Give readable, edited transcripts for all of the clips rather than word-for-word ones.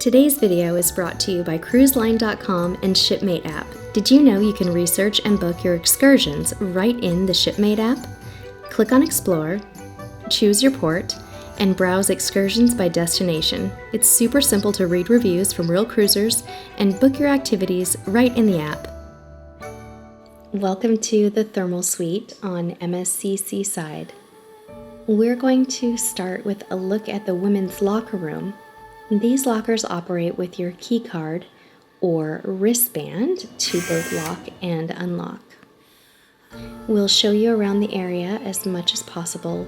Today's video is brought to you by cruiseline.com and Shipmate app. Did you know you can research and book your excursions right in the Shipmate app? Click on Explore, choose your port, and browse excursions by destination. It's super simple to read reviews from real cruisers and book your activities right in the app. Welcome to the Thermal Suite on MSC Seaside. We're going to start with a look at the women's locker room. These lockers operate with your key card or wristband to both lock and unlock. We'll show you around the area as much as possible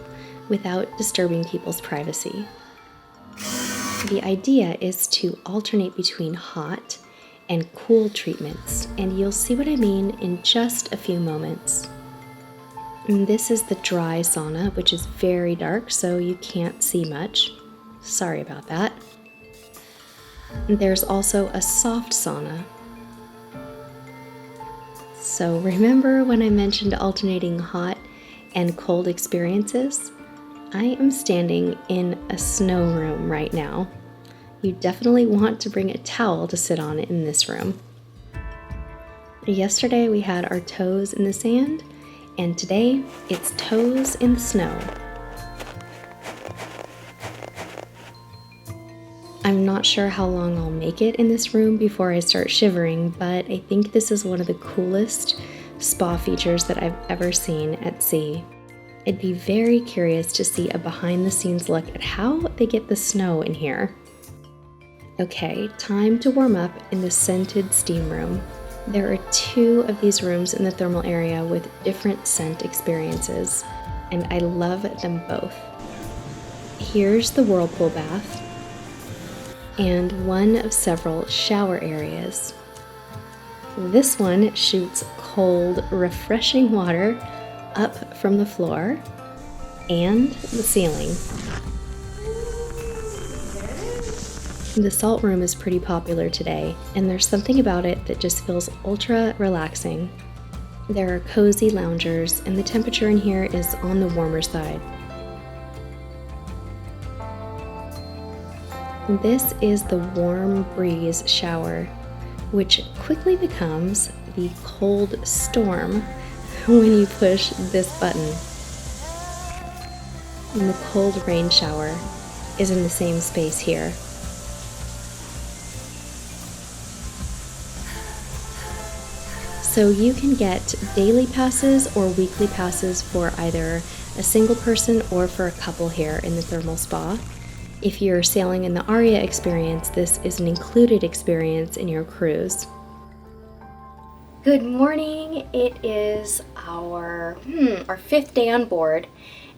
without disturbing people's privacy. The idea is to alternate between hot and cool treatments, and you'll see what I mean in just a few moments. And this is the dry sauna, which is very dark, so you can't see much. Sorry about that. There's also a soft sauna. So remember when I mentioned alternating hot and cold experiences? I am standing in a snow room right now. You definitely want to bring a towel to sit on in this room. Yesterday we had our toes in the sand, and today it's toes in the snow. I'm not sure how long I'll make it in this room before I start shivering, but I think this is one of the coolest spa features that I've ever seen at sea. I'd be very curious to see a behind-the-scenes look at how they get the snow in here. Okay, time to warm up in the scented steam room. There are 2 of these rooms in the thermal area with different scent experiences, and I love them both. Here's the whirlpool bath, and one of several shower areas. This one shoots cold, refreshing water up from the floor and the ceiling. The salt room is pretty popular today, and there's something about it that just feels ultra relaxing. There are cozy loungers, and the temperature in here is on the warmer side. This is the warm breeze shower, which quickly becomes the cold storm when you push this button. And the cold rain shower is in the same space here. So you can get daily passes or weekly passes for either a single person or for a couple here in the thermal spa. If you're sailing in the Aria experience, this is an included experience in your cruise. Good morning. It is our 5th day on board,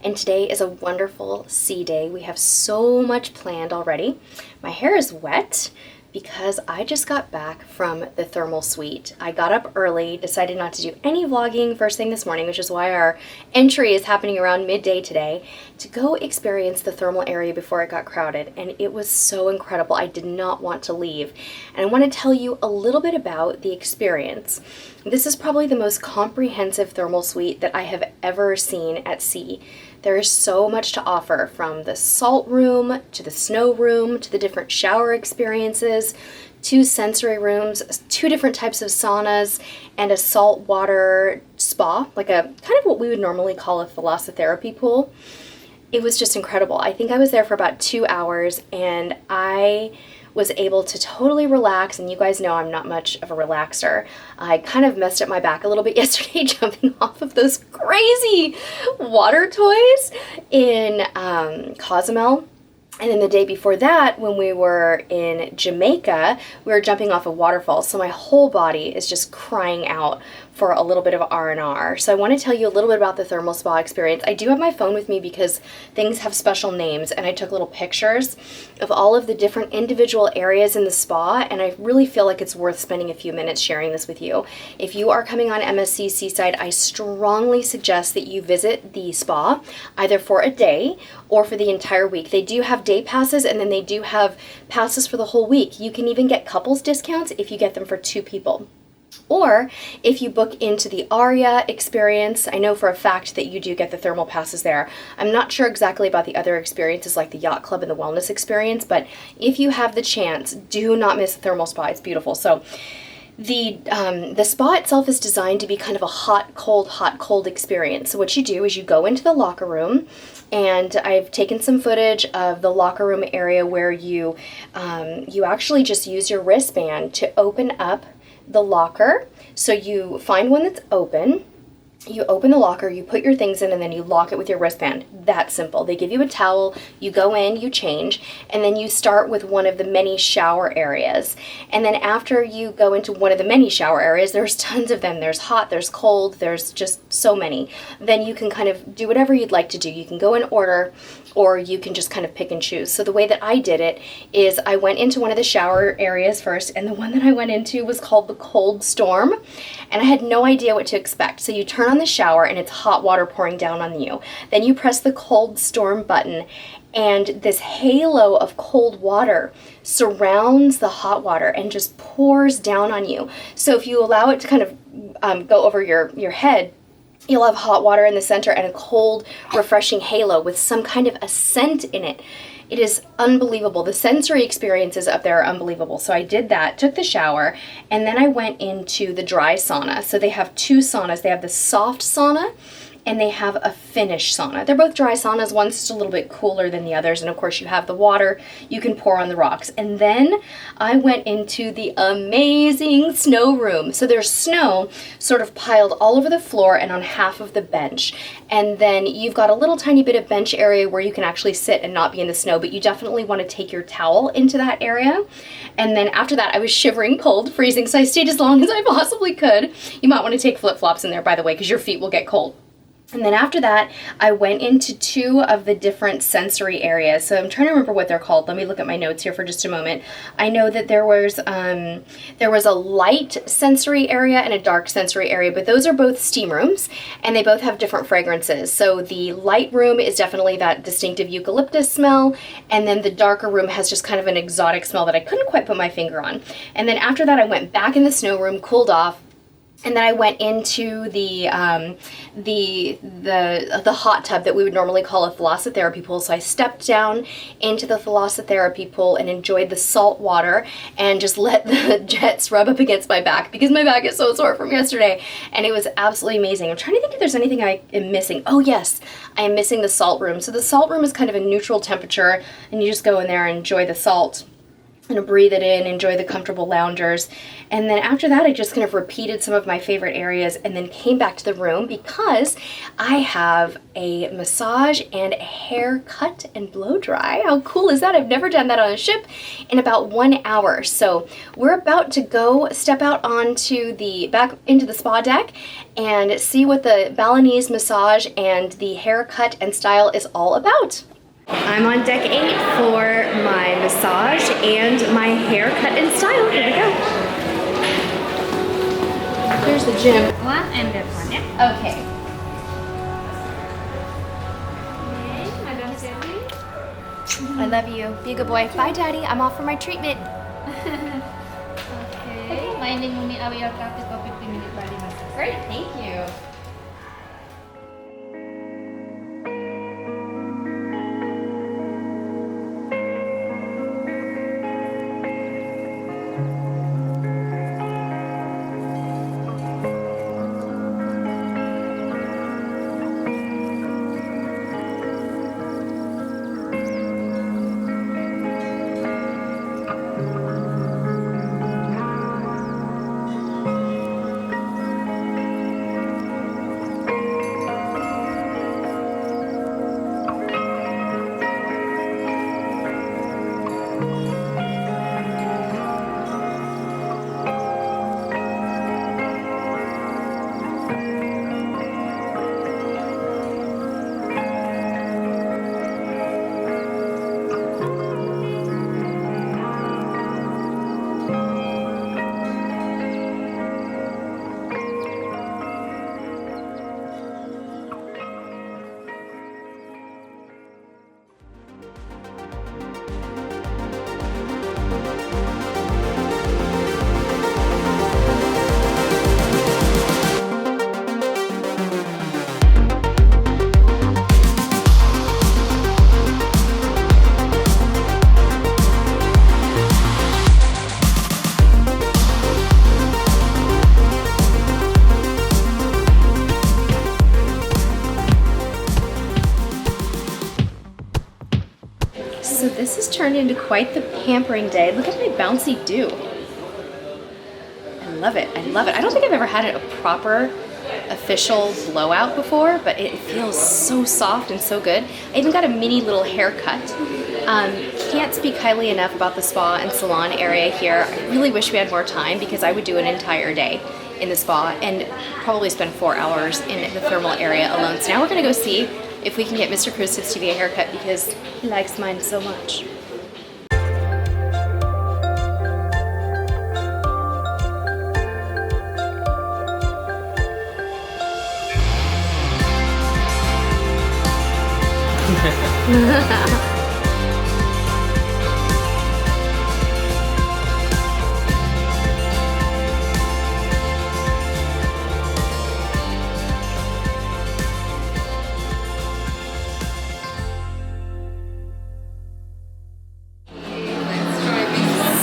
and today is a wonderful sea day. We have so much planned already. My hair is wet because I just got back from the thermal suite. I got up early, decided not to do any vlogging first thing this morning, which is why our entry is happening around midday today, to go experience the thermal area before it got crowded. And it was so incredible. I did not want to leave. And I want to tell you a little bit about the experience. This is probably the most comprehensive thermal suite that I have ever seen at sea. There is so much to offer, from the salt room to the snow room to the different shower experiences, 2 sensory rooms, 2 different types of saunas, and a saltwater spa, like a kind of what we would normally call a thalassotherapy pool. It was just incredible. I think I was there for about 2 hours, and I was able to totally relax, and you guys know I'm not much of a relaxer. I kind of messed up my back a little bit yesterday jumping off of those crazy water toys in Cozumel. And then the day before that, when we were in Jamaica, we were jumping off a waterfall. So my whole body is just crying out for a little bit of R&R. So I want to tell you a little bit about the thermal spa experience. I do have my phone with me because things have special names, and I took little pictures of all of the different individual areas in the spa, and I really feel like it's worth spending a few minutes sharing this with you. If you are coming on MSC Seaside, I strongly suggest that you visit the spa either for a day or for the entire week. They do have day passes, and then they do have passes for the whole week. You can even get couples discounts if you get them for 2 people. Or if you book into the Aria experience, I know for a fact that you do get the thermal passes there. I'm not sure exactly about the other experiences like the Yacht Club and the Wellness experience, but if you have the chance, do not miss the thermal spa. It's beautiful. So the spa itself is designed to be kind of a hot, cold experience. So what you do is you go into the locker room, and I've taken some footage of the locker room area where you actually just use your wristband to open up the locker. So you find one that's open, you open the locker, you put your things in, and then you lock it with your wristband. That simple. They give you a towel, you go in, you change, and then you start with one of the many shower areas. And then after you go into one of the many shower areas, there's tons of them. There's hot, there's cold, there's just so many. Then you can kind of do whatever you'd like to do. You can go in order, or you can just kind of pick and choose. So the way that I did it is I went into one of the shower areas first, and the one that I went into was called the Cold Storm, and I had no idea what to expect. So you turn on the shower and it's hot water pouring down on you. Then you press the Cold Storm button, and this halo of cold water surrounds the hot water and just pours down on you. So if you allow it to kind of go over your head, you'll have hot water in the center and a cold, refreshing halo with some kind of a scent in it. It is unbelievable. The sensory experiences up there are unbelievable. So I did that, took the shower, and then I went into the dry sauna. So they have two saunas. They have the soft sauna, and they have a Finnish sauna. They're both dry saunas. One's just a little bit cooler than the others, and of course you have the water you can pour on the rocks. And then I went into the amazing snow room. So there's snow sort of piled all over the floor and on half of the bench. And then you've got a little tiny bit of bench area where you can actually sit and not be in the snow, but you definitely want to take your towel into that area. And then after that, I was shivering cold, freezing, so I stayed as long as I possibly could. You might want to take flip-flops in there, by the way, because your feet will get cold. And then after that, I went into two of the different sensory areas. So I'm trying to remember what they're called. Let me look at my notes here for just a moment. I know that there was a light sensory area and a dark sensory area, but those are both steam rooms, and they both have different fragrances. So the light room is definitely that distinctive eucalyptus smell, and then the darker room has just kind of an exotic smell that I couldn't quite put my finger on. And then after that, I went back in the snow room, cooled off, and then I went into the hot tub that we would normally call a thalassotherapy pool. So I stepped down into the thalassotherapy pool and enjoyed the salt water and just let the jets rub up against my back because my back is so sore from yesterday. And it was absolutely amazing. I'm trying to think if there's anything I am missing. Oh yes, I am missing the salt room. So the salt room is kind of a neutral temperature, and you just go in there and enjoy the salt and breathe it in, enjoy the comfortable loungers. And then after that, I just kind of repeated some of my favorite areas and then came back to the room because I have a massage and a hair cut and blow dry. How cool is that? I've never done that on a ship in about 1 hour. So we're about to go step out onto back into the spa deck and see what the Balinese massage and the haircut and style is all about. I'm on deck 8 for my massage and my haircut and style. Here we go. Here's the gym. One and that one, yeah? Okay. Okay, Madam Sylvie. I love you. Be a good boy. Bye, Daddy. I'm off for my treatment. Okay, minding Mumi Awi your coffee for 15-minute body massage. Great. Thank you. turned into quite the pampering day. Look at my bouncy dew. I love it, I love it. I don't think I've ever had a proper official blowout before, but it feels so soft and so good. I even got a mini little haircut. Can't speak highly enough about the spa and salon area here. I really wish we had more time because I would do an entire day in the spa and probably spend 4 hours in the thermal area alone. So now we're gonna go see if we can get Mr. Cruises to be a haircut because he likes mine so much.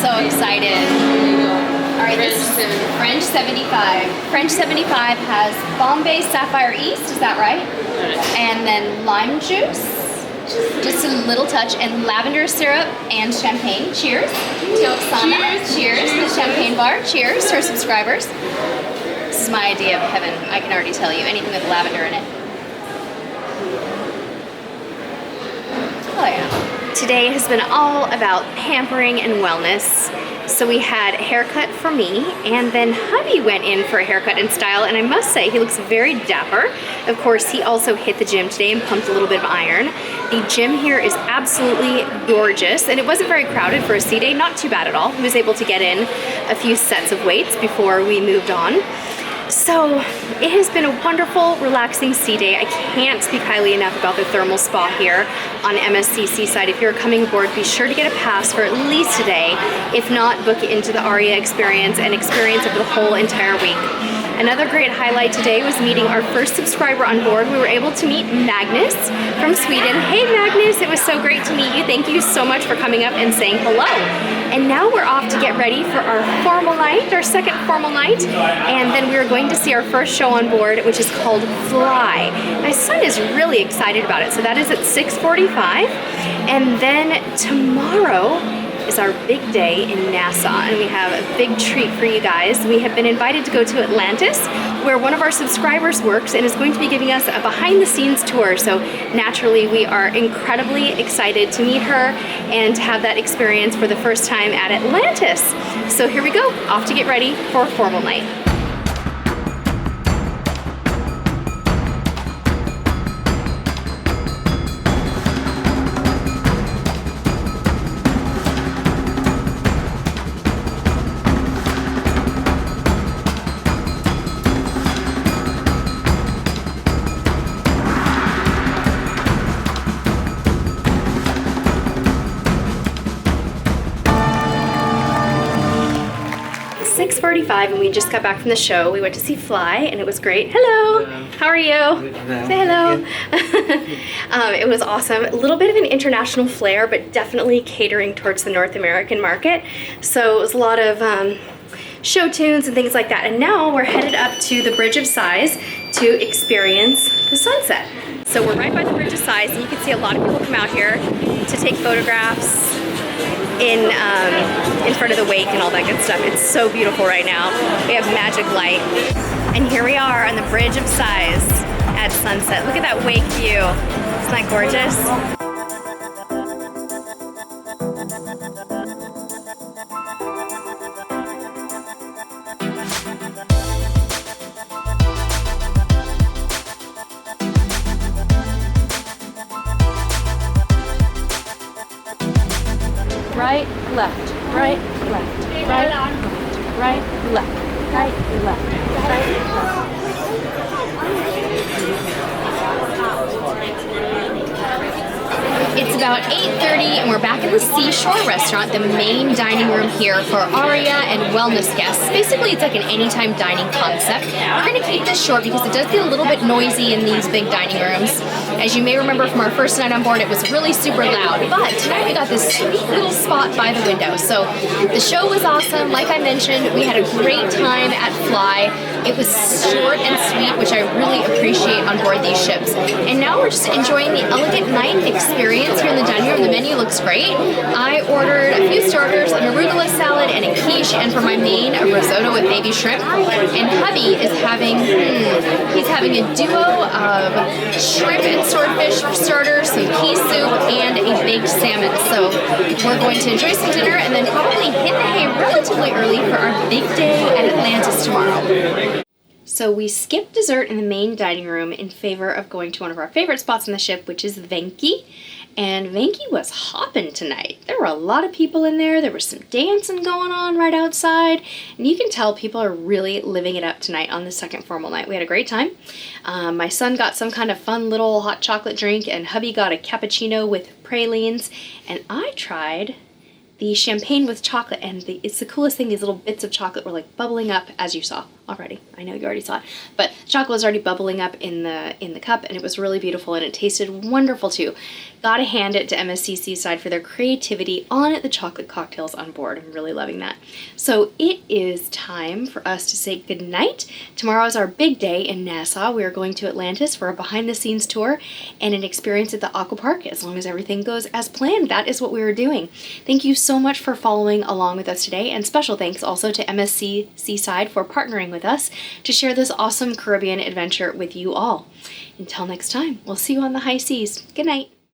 So excited. All right, this is French 75. French 75 has Bombay Sapphire East, is that right? And then lime juice, just a little touch, and lavender syrup and champagne. Cheers to Sauna. Cheers to the champagne bar. Cheers to our subscribers. This is my idea of heaven, I can already tell you. Anything with lavender in it. Oh yeah. Today has been all about pampering and wellness. So we had a haircut for me, and then hubby went in for a haircut in style, and I must say he looks very dapper. Of course, he also hit the gym today and pumped a little bit of iron. The gym here is absolutely gorgeous, and it wasn't very crowded for a sea day, not too bad at all. He was able to get in a few sets of weights before we moved on. So it has been a wonderful, relaxing sea day. I can't speak highly enough about the thermal spa here on MSC Seaside. If you're coming aboard, be sure to get a pass for at least a day. If not, book it into the ARIA experience and experience of the whole entire week. Another great highlight today was meeting our first subscriber on board. We were able to meet Magnus from Sweden. Hey Magnus, it was so great to meet you. Thank you so much for coming up and saying hello. And now we're off to get ready for our formal night, our second formal night. And then we are going to see our first show on board, which is called Fly. My son is really excited about it. So that is at 6:45. And then tomorrow is our big day in Nassau, and we have a big treat for you guys. We have been invited to go to Atlantis, where one of our subscribers works and is going to be giving us a behind-the-scenes tour. So naturally, we are incredibly excited to meet her and to have that experience for the first time at Atlantis. So here we go, off to get ready for a formal night. 6:45 and we just got back from the show. We went to see Fly and it was great. Hello. How are you? Say hello. It was awesome. A little bit of an international flair, but definitely catering towards the North American market. So it was a lot of show tunes and things like that. And now we're headed up to the Bridge of Sighs to experience the sunset. So we're right by the Bridge of Sighs, and you can see a lot of people come out here to take photographs in front of the wake and all that good stuff. It's so beautiful right now. We have magic light. And here we are on the Bridge of Sighs at sunset. Look at that wake view. Isn't that gorgeous? Right, left, right, left, right, left, right, left, right, left, right, left. It's about 8:30 and we're back at the Seashore Restaurant, the main dining room here for Aria and wellness guests. Basically, it's like an anytime dining concept. We're going to keep this short because it does get a little bit noisy in these big dining rooms. As you may remember from our first night on board, it was really super loud, but tonight we got this sweet little spot by the window. So the show was awesome. Like I mentioned, we had a great time at Fly. It was short and sweet, which I really appreciate on board these ships. And now we're just enjoying the elegant night experience here in the dining room. The menu looks great. I ordered a few starters, an arugula salad and a quiche, and for my main, a risotto with baby shrimp. And hubby is having, he's having a duo of shrimp and swordfish starters, some pea soup, and a baked salmon. So we're going to enjoy some dinner and then probably hit the hay relatively early for our big day at Atlantis tomorrow. So we skipped dessert in the main dining room in favor of going to one of our favorite spots on the ship, which is Venki. And Venki was hopping tonight. There were a lot of people in there. There was some dancing going on right outside. And you can tell people are really living it up tonight on the second formal night. We had a great time. My son got some kind of fun little hot chocolate drink, and hubby got a cappuccino with pralines. And I tried the champagne with chocolate, and it's the coolest thing. These little bits of chocolate were like bubbling up, as you saw already. I know you already saw it, but chocolate was already bubbling up in the cup, and it was really beautiful, and it tasted wonderful too. Gotta hand it to MSC Seaside for their creativity on the chocolate cocktails on board. I'm really loving that. So it is time for us to say goodnight. Tomorrow is our big day in Nassau. We are going to Atlantis for a behind-the-scenes tour and an experience at the Aqua Park. As long as everything goes as planned, that is what we are doing. Thank you so much for following along with us today, and special thanks also to MSC Seaside for partnering with us to share this awesome Caribbean adventure with you all. Until next time, we'll see you on the high seas. Good night.